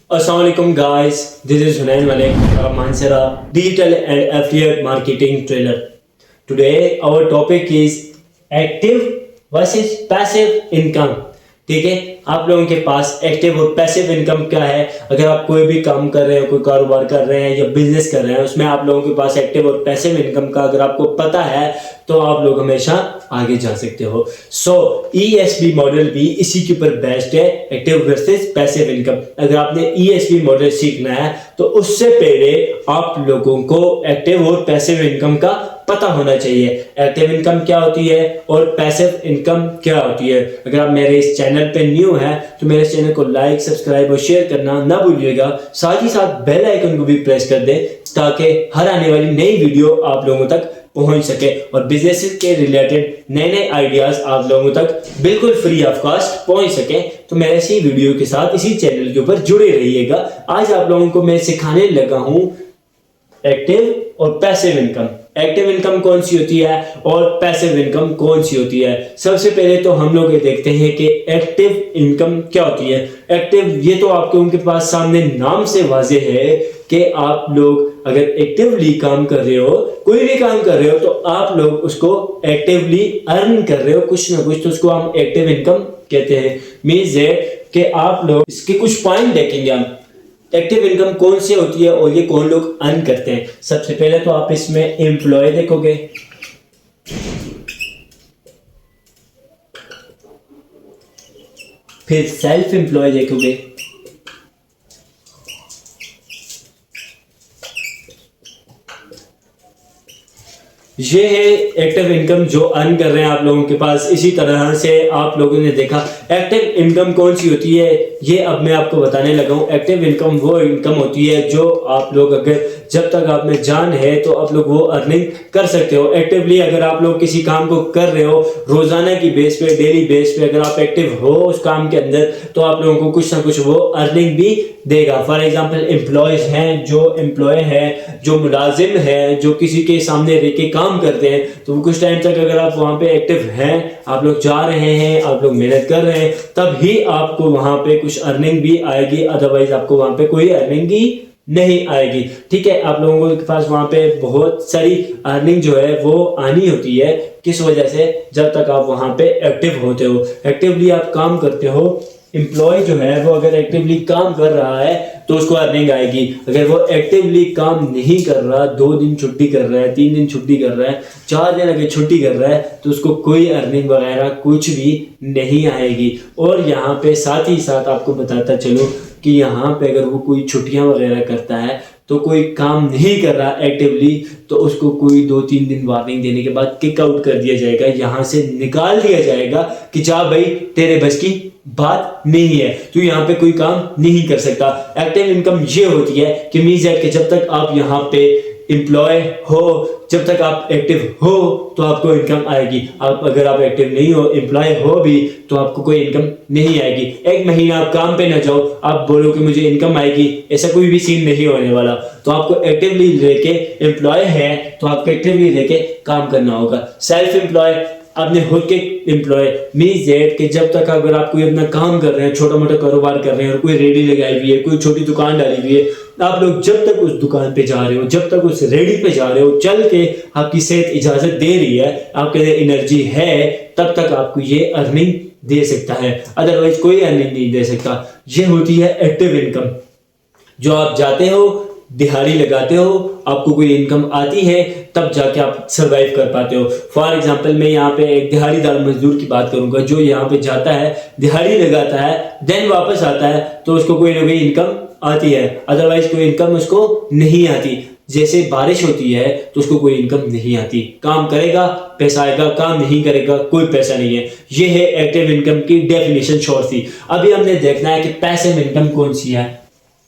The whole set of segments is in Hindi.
Assalamualaikum guys, this is Hunain Malik from Mansera Digital and Affiliate Marketing Trainer. Today our topic is active versus passive income. ठीक है, आप लोगों के पास एक्टिव और पैसिव इनकम क्या है। अगर आप कोई भी काम कर रहे हैं, कोई कारोबार कर रहे हैं या बिजनेस कर रहे हैं, उसमें आप लोगों के पास एक्टिव और पैसिव इनकम का अगर आपको पता है तो आप लोग हमेशा आगे जा सकते हो। ESB मॉडल भी इसी के ऊपर बेस्ड है, एक्टिव वर्सेस पैसिव इनकम। अगर आपने ESB मॉडल सीखना है तो उससे पहले आप लोगों को एक्टिव और पैसिव इनकम का पता होना चाहिए। एक्टिव इनकम क्या होती है और पैसिव इनकम क्या होती है। अगर आप मेरे इस चैनल पे न्यू हैं तो मेरे चैनल को लाइक, सब्सक्राइब और शेयर करना ना भूलिएगा। साथ ही साथ बेल आइकन को भी प्रेस कर दें ताकि हर आने वाली नई वीडियो आप लोगों तक पहुंच सके और बिजनेस के रिलेटेड नए नए आइडियाज आप लोगों तक बिल्कुल फ्री ऑफ कॉस्ट पहुंच सके। तो मेरे इसी वीडियो के साथ इसी चैनल के ऊपर जुड़े रहिएगा। आज आप लोगों को मैं सिखाने लगा हूं एक्टिव और पैसिव इनकम। एक्टिव इनकम कौन सी होती है और पैसिव इनकम कौन सी होती है। सबसे पहले तो हम लोग ये देखते हैं कि एक्टिव इनकम क्या होती है। एक्टिव, ये तो आपके उनके पास सामने नाम से वाजे है कि आप लोग अगर एक्टिवली काम कर रहे हो, कोई भी काम कर रहे हो, तो आप लोग उसको एक्टिवली अर्न कर रहे हो कुछ ना कुछ, तो उसको हम एक्टिव इनकम कहते हैं। मींस कि आप लोग इसके कुछ पॉइंट देखेंगे हम एक्टिव इनकम कौन सी होती है और ये कौन लोग अर्न करते हैं। सबसे पहले तो आप इसमें एम्प्लॉय देखोगे, फिर सेल्फ एम्प्लॉय देखोगे, ये है एक्टिव इनकम जो अर्न कर रहे हैं आप लोगों के पास। इसी तरह से आप लोगों ने देखा एक्टिव इनकम कौन सी होती है, ये अब मैं आपको बताने लगा हूं। एक्टिव इनकम वो इनकम होती है जो आप लोग अगर जब तक आप में जान है तो आप लोग वो अर्निंग कर सकते हो। एक्टिवली अगर आप लोग किसी काम को कर रहे हो रोजाना की बेस पे, डेली बेस पे, अगर आप एक्टिव हो उस काम के अंदर तो आप लोगों को कुछ ना कुछ वो अर्निंग भी देगा। फॉर एग्जाम्पल एम्प्लॉयज हैं, जो एम्प्लॉय है, जो मुलाजिम है, जो किसी के सामने रह के काम करते हैं, तो वो कुछ टाइम तक अगर आप वहां पे एक्टिव हैं, आप लोग जा रहे हैं, आप लोग मेहनत कर रहे हैं, तब ही आपको वहां पे कुछ अर्निंग भी आएगी। अदरवाइज आपको वहां पे कोई अर्निंग ही नहीं आएगी। ठीक है, आप लोगों के पास वहां पे बहुत सारी अर्निंग जो है वो आनी होती है। किस वजह से? जब तक आप वहां पे एक्टिव होते हो, एक्टिवली आप काम करते हो। एम्प्लॉय जो है वो अगर एक्टिवली काम कर रहा है तो उसको अर्निंग आएगी। अगर वो एक्टिवली काम नहीं कर रहा, 2 दिन छुट्टी कर रहा है, 3 दिन छुट्टी कर रहा है, 4 दिन अगर छुट्टी कर रहा है, तो उसको कोई अर्निंग वगैरह कुछ भी नहीं आएगी। और यहाँ पे साथ ही साथ आपको बताता चलो कि यहाँ पे अगर वो कोई छुट्टियां वगैरह करता है तो कोई काम नहीं कर रहा एक्टिवली, तो उसको कोई 2-3 दिन वार्निंग देने के बाद किक आउट कर दिया जाएगा, यहाँ से निकाल दिया जाएगा कि जा भाई तेरे बस की बात नहीं है, तू यहाँ पे कोई काम नहीं कर सकता। एक्टिव इनकम ये होती है कि मींस कि जब तक आप यहाँ पे एम्प्लॉय हो, जब तक आप एक्टिव हो तो आपको इनकम आएगी। आप अगर आप एक्टिव नहीं हो, एम्प्लॉय हो भी, तो आपको कोई इनकम नहीं आएगी। 1 महीना आप काम पे ना जाओ, आप बोलो कि मुझे इनकम आएगी, ऐसा कोई भी सीन नहीं होने वाला। तो आपको एक्टिवली लेके, एम्प्लॉय है तो आपको एक्टिवली लेके काम करना होगा। सेल्फ एम्प्लॉय, आपने खुद के एम्प्लॉय, मींस दैट कि जब तक अगर आप कोई अपना काम कर रहे हैं, छोटा मोटा कारोबार कर रहे हैं और कोई रेडी लगाई हुई है, कोई छोटी दुकान डाली हुई है, आप लोग जब तक उस दुकान पे जा रहे हो, जब तक उस रेडी पे जा रहे हो, चल के आपकी सेहत इजाजत दे रही है, आपके लिए एनर्जी है, तब तक आपको ये अर्निंग दे सकता है। अदरवाइज कोई अर्निंग नहीं दे सकता। ये होती है एक्टिव इनकम। जो आप जाते हो, दिहाड़ी लगाते हो, आपको कोई इनकम आती है, तब जाके आप सरवाइव कर पाते हो। फॉर एग्जांपल मैं यहाँ पे एक दिहाड़ीदार मजदूर की बात करूंगा जो यहाँ पे जाता है, दिहाड़ी लगाता है, देन वापस आता है, तो उसको कोई ना कोई इनकम आती है। अदरवाइज कोई इनकम उसको नहीं आती। जैसे बारिश होती है तो उसको कोई इनकम नहीं आती। काम करेगा पैसा आएगा, काम नहीं करेगा कोई पैसा नहीं है। ये है एक्टिव इनकम की डेफिनेशन शॉर्ट सी। अभी हमने देखना है कि पैसिव इनकम कौन सी है।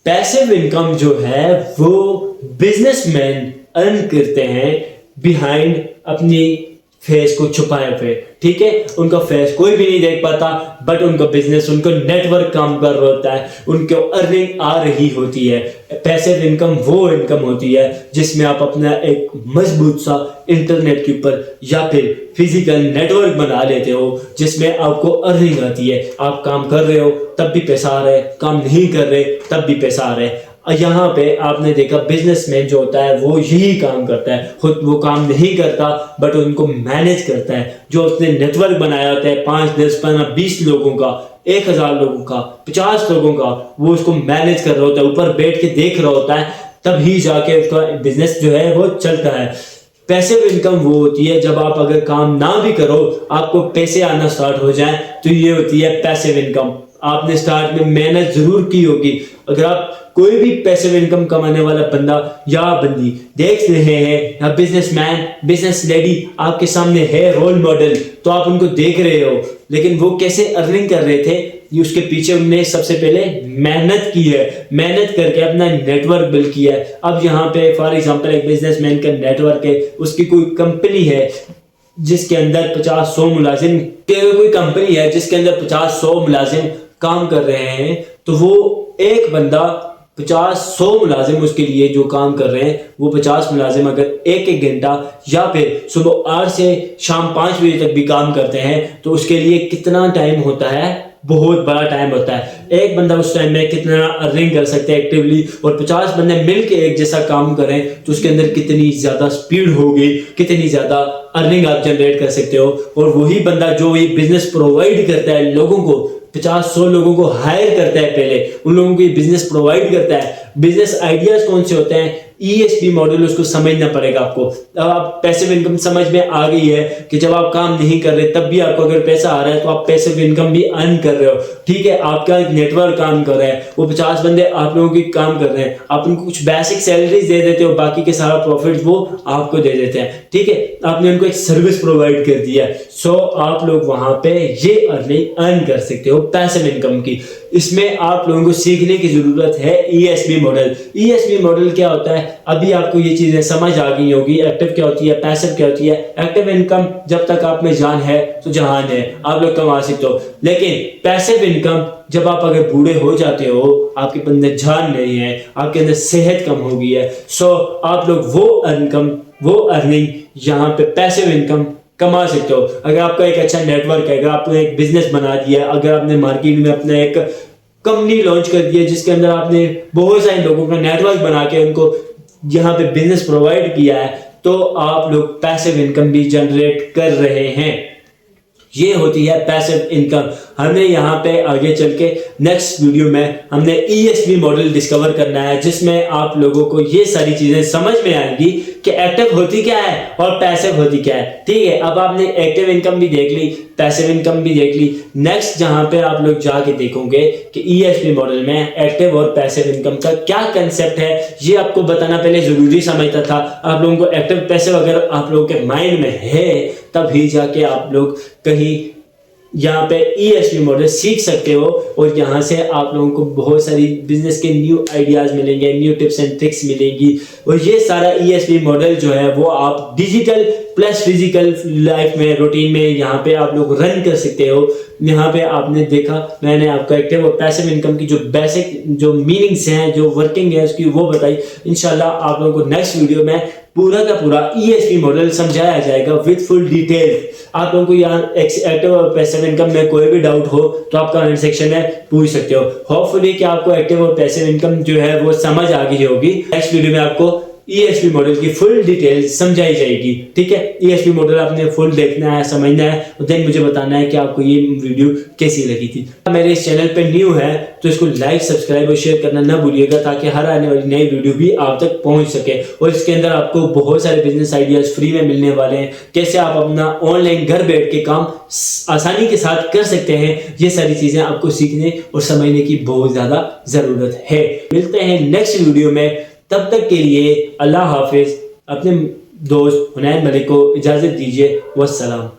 पैसिव इनकम जो है वो बिजनेसमैन अर्न करते हैं बिहाइंड अपनी फेस को छुपाए हुए, ठीक है। उनका फेस कोई भी नहीं देख पाता, बट उनका बिजनेस, उनको नेटवर्क काम कर रहा होता है, उनको अर्निंग आ रही होती है। पैसिव इनकम वो इनकम होती है जिसमें आप अपना एक मजबूत सा इंटरनेट के ऊपर या फिर फिजिकल नेटवर्क बना लेते हो, जिसमें आपको अर्निंग आती है। आप काम कर रहे हो तब भी पैसा आ रहा है, काम नहीं कर रहे तब भी पैसा आ रहा है। यहाँ पे आपने देखा बिजनेसमैन जो होता है वो यही काम करता है, खुद वो काम नहीं करता बट उनको मैनेज करता है। जो उसने नेटवर्क बनाया होता है 5, 10, 15, 20 लोगों का, 1000 लोगों का, 50 लोगों का, वो उसको मैनेज कर रहा होता है, ऊपर बैठ के देख रहा होता है, तभी जाके उसका बिजनेस जो है वो चलता है। पैसिव इनकम वो होती है जब आप अगर काम ना भी करो, आपको पैसे आना स्टार्ट हो जाए, तो ये होती है पैसिव इनकम। आपने स्टार्ट में मेहनत जरूर की होगी। अगर आप कोई भी पैसिव इनकम कमाने वाला बंदा या बंदी देख रहे हैं, या बिजनेसमैन, बिजनेस लेडी आपके सामने है रोल मॉडल, तो आप उनको देख रहे हो, लेकिन वो कैसे अर्निंग कर रहे थे, उसके पीछे उन्होंने सबसे पहले मेहनत की है, मेहनत करके अपना नेटवर्क बिल्ड किया है। अब यहाँ पे फॉर एग्जांपल एक बिजनेसमैन का नेटवर्क है, उसकी कोई कंपनी है जिसके अंदर 50-100 मुलाजिम, कोई कंपनी है जिसके अंदर 50-100 मुलाजिम काम कर रहे हैं, तो वो एक बंदा 50-100 मुलाजिम उसके लिए जो काम कर रहे हैं, वो 50 मुलाजिम अगर एक घंटा या फिर सुबह 8 से शाम 5 बजे तक भी काम करते हैं, तो उसके लिए कितना टाइम होता है, बहुत बड़ा टाइम होता है। एक बंदा उस टाइम में कितना अर्निंग कर सकते हैं एक्टिवली, और 50 बंदे मिलके एक जैसा काम करें तो उसके अंदर कितनी ज्यादा स्पीड होगी, कितनी ज्यादा अर्निंग आप जनरेट कर सकते हो। और वही बंदा जो ये बिजनेस प्रोवाइड करता है लोगों को, 50-100 लोगों को हायर करता है, पहले उन लोगों को बिजनेस प्रोवाइड करता है। बिजनेस आइडियाज कौन से होते हैं, ESP मॉडल, उसको समझना पड़ेगा आपको। अब आप पैसिव इनकम समझ में आ गई है कि जब आप काम नहीं कर रहे तब भी आपको अगर पैसा आ रहा है, तो आप पैसिव इनकम भी अर्न कर रहे हो, ठीक है। आपका नेटवर्क काम कर रहा है, वो 50 बंदे आप लोगों की काम कर रहे हैं, आप उनको कुछ बेसिक सैलरीज दे देते हो, बाकी के सारा प्रॉफिट वो आपको दे देते हैं, ठीक है। आपने उनको एक सर्विस प्रोवाइड कर दिया, सो आप लोग वहां पे ये अर्निंग अर्न कर सकते हो पैसिव इनकम की। इसमें आप लोगों को सीखने की जरूरत है ESP मॉडल। ESP मॉडल क्या होता है, अभी आपको ये चीजें समझ आ गई होगी। एक्टिव क्या होती है, पैसिव क्या होती है। एक्टिव इनकम जब तक आप में जान है तो जहान है, आप लोग कमा सकते हो। लेकिन पैसिव इनकम जब आप अगर बूढ़े हो जाते हो, आपके अंदर जान नहीं है, आपके अंदर सेहत कम हो गई है, सो आप लोग वो अर्निंग यहाँ पे पैसिव इनकम कमा सकते हो। अगर आपका एक अच्छा नेटवर्क है, अगर आपने एक बिजनेस बना दिया, अगर आपने मार्केट में अपना एक कंपनी लॉन्च कर दिया जिसके अंदर आपने बहुत सारे लोगों का नेटवर्क बना के उनको यहाँ पे बिजनेस प्रोवाइड किया है, तो आप लोग पैसिव इनकम भी जनरेट कर रहे हैं। ये होती है पैसिव इनकम। हमने यहाँ पे आगे चल के नेक्स्ट वीडियो में हमने ESP मॉडल डिस्कवर करना है, जिसमें आप लोगों को ये सारी चीजें समझ में आएंगी कि एक्टिव होती क्या है और पैसिव होती क्या है, ठीक है। अब आपने एक्टिव इनकम भी देख ली, पैसिव इनकम भी देख ली। नेक्स्ट जहां पे आप लोग जाके देखोगे कि ESP मॉडल में एक्टिव और पैसिव इनकम का क्या कंसेप्ट है, ये आपको बताना पहले जरूरी समझता था। आप लोगों को एक्टिव पैसिव अगर आप लोगों के माइंड में है, तभी जाके आप लोग कहीं यहाँ पे ESP मॉडल सीख सकते हो, और यहाँ से आप लोगों को बहुत सारी बिजनेस के न्यू आइडियाज मिलेंगे, न्यू टिप्स एंड ट्रिक्स मिलेंगी। और ये सारा ESP मॉडल जो है वो आप डिजिटल प्लस फिजिकल लाइफ में, रूटीन में यहाँ पे आप लोग रन कर सकते हो। यहाँ पे आपने देखा, मैंने आपको एक्टिव और पैसिव इनकम की जो बेसिक जो मीनिंग्स हैं, जो वर्किंग है उसकी, वो बताई। इंशाल्लाह आप लोगों को नेक्स्ट वीडियो में पूरा का पूरा ESP मॉडल समझाया जाएगा विद फुल डिटेल। आप लोगों को यहाँ एक्टिव और पैसिव इनकम में कोई भी डाउट हो तो आप कमेंट सेक्शन में पूछ सकते हो। होपफुली कि आपको एक्टिव और पैसिव इनकम जो है वो समझ आ गई होगी। नेक्स्ट वीडियो में आपको ESP मॉडल की फुल डिटेल समझाई जाएगी, ठीक है। ESP मॉडल आपने फुल देखना है, समझना है, और देन मुझे बताना है कि आपको ये वीडियो कैसी लगी थी। मेरे इस चैनल पे न्यू है तो इसको लाइक, सब्सक्राइब और शेयर करना ना भूलिएगा, ताकि हर आने वाली नई वीडियो भी आप तक पहुंच सके। और इसके अंदर आपको बहुत सारे बिजनेस आइडियाज फ्री में मिलने वाले हैं, कैसे आप अपना ऑनलाइन घर बैठ के काम आसानी के साथ कर सकते हैं। ये सारी चीजें आपको सीखने और समझने की बहुत ज्यादा जरूरत है। मिलते हैं नेक्स्ट वीडियो में, तब तक के लिए अल्लाह हाफिज। अपने दोस्त हुनैन मलिक को इजाजत दीजिए। वस्सलाम।